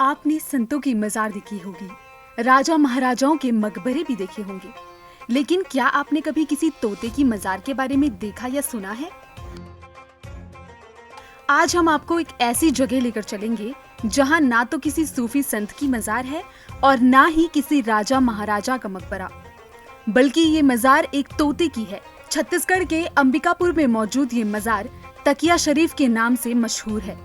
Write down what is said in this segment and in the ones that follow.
आपने संतों की मजार देखी होगी, राजा महाराजाओं के मकबरे भी देखे होंगे, लेकिन क्या आपने कभी किसी तोते की मजार के बारे में देखा या सुना है? आज हम आपको एक ऐसी जगह लेकर चलेंगे जहां ना तो किसी सूफी संत की मजार है और ना ही किसी राजा महाराजा का मकबरा, बल्कि ये मजार एक तोते की है। छत्तीसगढ़ के अंबिकापुर में मौजूद ये मजार तकिया शरीफ के नाम से मशहूर है।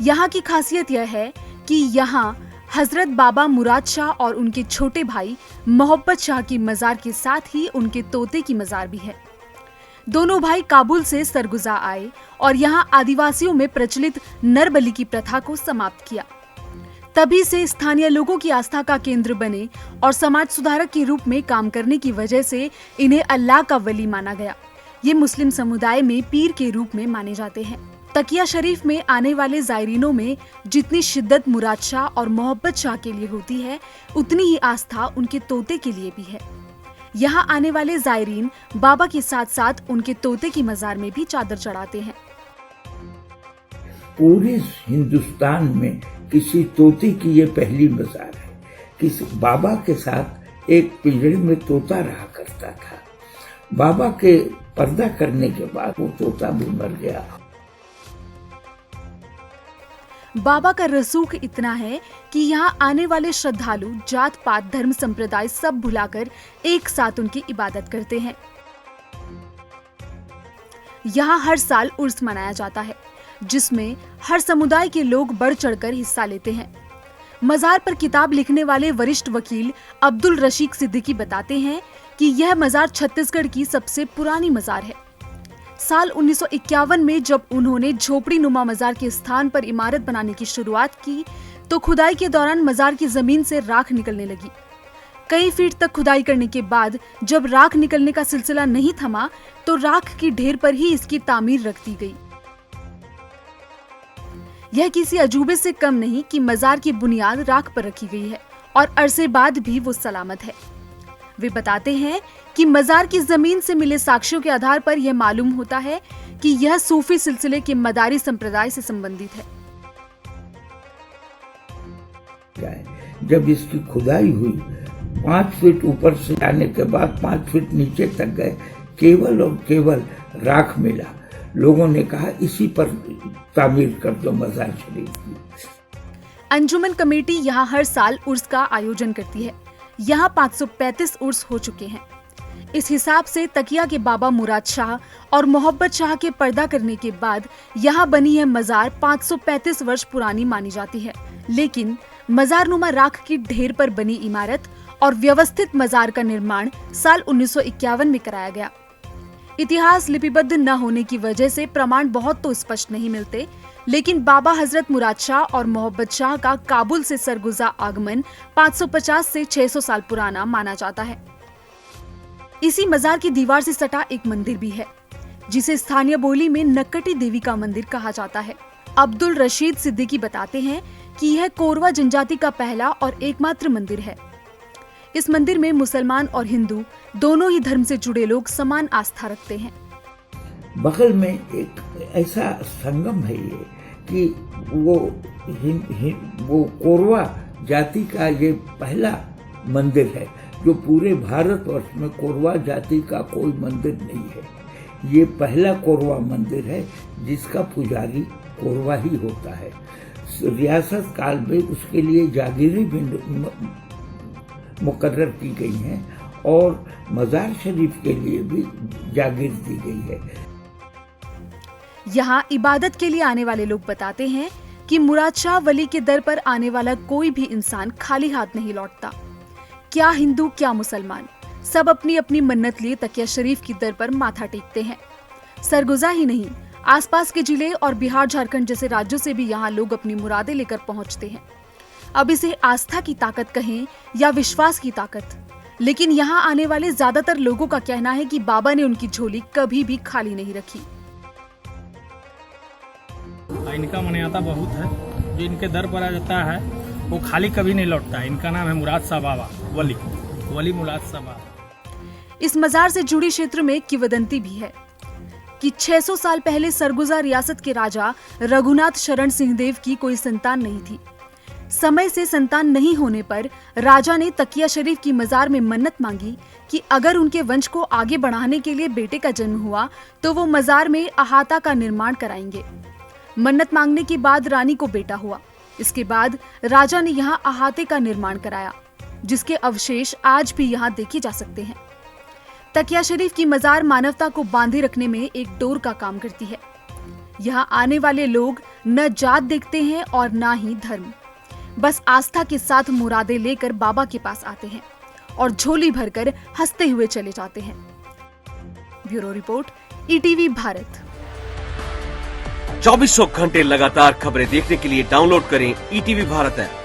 यहाँ की खासियत यह है कि यहाँ हजरत बाबा मुराद शाह और उनके छोटे भाई मोहब्बत शाह की मजार के साथ ही उनके तोते की मजार भी है। दोनों भाई काबुल से सरगुजा आए और यहाँ आदिवासियों में प्रचलित नरबलि की प्रथा को समाप्त किया। तभी से स्थानीय लोगों की आस्था का केंद्र बने और समाज सुधारक के रूप में काम करने की वजह से इन्हें अल्लाह का वली माना गया। ये मुस्लिम समुदाय में पीर के रूप में माने जाते हैं। तकिया शरीफ में आने वाले जायरीनों में जितनी शिद्दत मुराद शाह और मोहब्बत शाह के लिए होती है, उतनी ही आस्था उनके तोते के लिए भी है। यहाँ आने वाले जायरीन बाबा के साथ साथ उनके तोते की मजार में भी चादर चढ़ाते हैं। पूरे हिंदुस्तान में किसी तोते की ये पहली मजार है। किसी बाबा के साथ एक पिंजरे में तोता रहा करता था। बाबा के पर्दा करने के बाद वो तोता भी मर गया। बाबा का रसूख इतना है कि यहाँ आने वाले श्रद्धालु जात पात धर्म संप्रदाय सब भुलाकर एक साथ उनकी इबादत करते हैं। यहाँ हर साल उर्स मनाया जाता है, जिसमें हर समुदाय के लोग बढ़ चढ़कर हिस्सा लेते हैं। मजार पर किताब लिखने वाले वरिष्ठ वकील अब्दुल रशीक सिद्दीकी बताते हैं कि यह मजार छत्तीसगढ़ की सबसे पुरानी मजार है। साल 1951 में जब उन्होंने झोपड़ी नुमा मजार के स्थान पर इमारत बनाने की शुरुआत की, तो खुदाई के दौरान मजार की जमीन से राख निकलने लगी। कई फीट तक खुदाई करने के बाद जब राख निकलने का सिलसिला नहीं थमा, तो राख की ढेर पर ही इसकी तामीर रख दी गई। यह किसी अजूबे से कम नहीं कि मजार की बुनियाद राख पर रखी गई है और अरसे बाद भी वो सलामत है। वे बताते हैं कि मजार की जमीन से मिले साक्ष्यों के आधार पर यह मालूम होता है कि यह सूफी सिलसिले के मदारी संप्रदाय से संबंधित है। जब इसकी खुदाई हुई, 5 फीट ऊपर से जाने के बाद 5 फीट नीचे तक गए, केवल और केवल राख मिला। लोगों ने कहा इसी पर तामीर कर दो मजार शरीफ की। अंजुमन कमेटी यहाँ हर साल उर्स का आयोजन करती है। यहाँ 535 उर्स हो चुके हैं। इस हिसाब से तकिया के बाबा मुराद शाह और मोहब्बत शाह के पर्दा करने के बाद यहाँ बनी है मजार 535 वर्ष पुरानी मानी जाती है। लेकिन मजार नुमा राख की ढेर पर बनी इमारत और व्यवस्थित मजार का निर्माण साल 1951 में कराया गया। इतिहास लिपिबद्ध न होने की वजह से प्रमाण बहुत तो स्पष्ट नहीं मिलते, लेकिन बाबा हजरत मुराद शाह और मोहब्बत शाह का काबुल से सरगुजा आगमन 550 से 600 साल पुराना माना जाता है। इसी मजार की दीवार से सटा एक मंदिर भी है, जिसे स्थानीय बोली में नक्कटी देवी का मंदिर कहा जाता है। अब्दुल रशीद सिद्दीकी बताते हैं कि यह कोरवा जनजाति का पहला और एकमात्र मंदिर है। इस मंदिर में मुसलमान और हिंदू दोनों ही धर्म से जुड़े लोग समान आस्था रखते हैं। बगल में एक ऐसा संगम है ये कि वो कोरवा जाति का ये पहला मंदिर है, जो पूरे भारतवर्ष में कोरवा जाति का कोई मंदिर नहीं है। ये पहला कोरवा मंदिर है जिसका पुजारी कोरवा ही होता है। रियासत काल में उसके लिए जागीरें भी मुकर्रर की गई हैं और मजार शरीफ के लिए भी जागीर दी गई है। यहाँ इबादत के लिए आने वाले लोग बताते हैं कि मुराद शाह वली के दर पर आने वाला कोई भी इंसान खाली हाथ नहीं लौटता। क्या हिंदू क्या मुसलमान, सब अपनी अपनी मन्नत लिए तकिया शरीफ की दर पर माथा टेकते हैं। सरगुजा ही नहीं, आसपास के जिले और बिहार झारखंड जैसे राज्यों से भी यहाँ लोग अपनी मुरादें लेकर पहुँचते हैं। अब इसे आस्था की ताकत कहें या विश्वास की ताकत, लेकिन यहाँ आने वाले ज्यादातर लोगों का कहना है कि बाबा ने उनकी झोली कभी भी खाली नहीं रखी। इनका मान्यता बहुत है, जो इनके दर पर आ जाता है वो खाली कभी नहीं लौटता है। इनका नाम है मुराद शाह बाबा, वली मुराद शाह बाबा। इस मजार से जुड़ी क्षेत्र में किंवदंती भी है कि 600 साल पहले सरगुजा रियासत के राजा रघुनाथ शरण सिंहदेव की कोई संतान नहीं थी। समय से संतान नहीं होने पर राजा ने तकिया शरीफ की मजार में मन्नत मांगी कि अगर उनके वंश को आगे बढ़ाने के लिए बेटे का जन्म हुआ तो वो मजार में अहाता का निर्माण कराएंगे। मन्नत मांगने के बाद रानी को बेटा हुआ। इसके बाद राजा ने यहाँ अहाते का निर्माण कराया, जिसके अवशेष आज भी यहाँ देखे जा सकते हैं। तकिया शरीफ की मजार मानवता को बांधे रखने में एक डोर का काम करती है। यहाँ आने वाले लोग न जात देखते हैं और न ही धर्म, बस आस्था के साथ मुरादें लेकर बाबा के पास आते हैं और झोली भरकर हंसते हुए चले जाते हैं। Bureau report, ETV Bharat. 2400 घंटे लगातार खबरें देखने के लिए डाउनलोड करें ईटीवी भारत ऐप।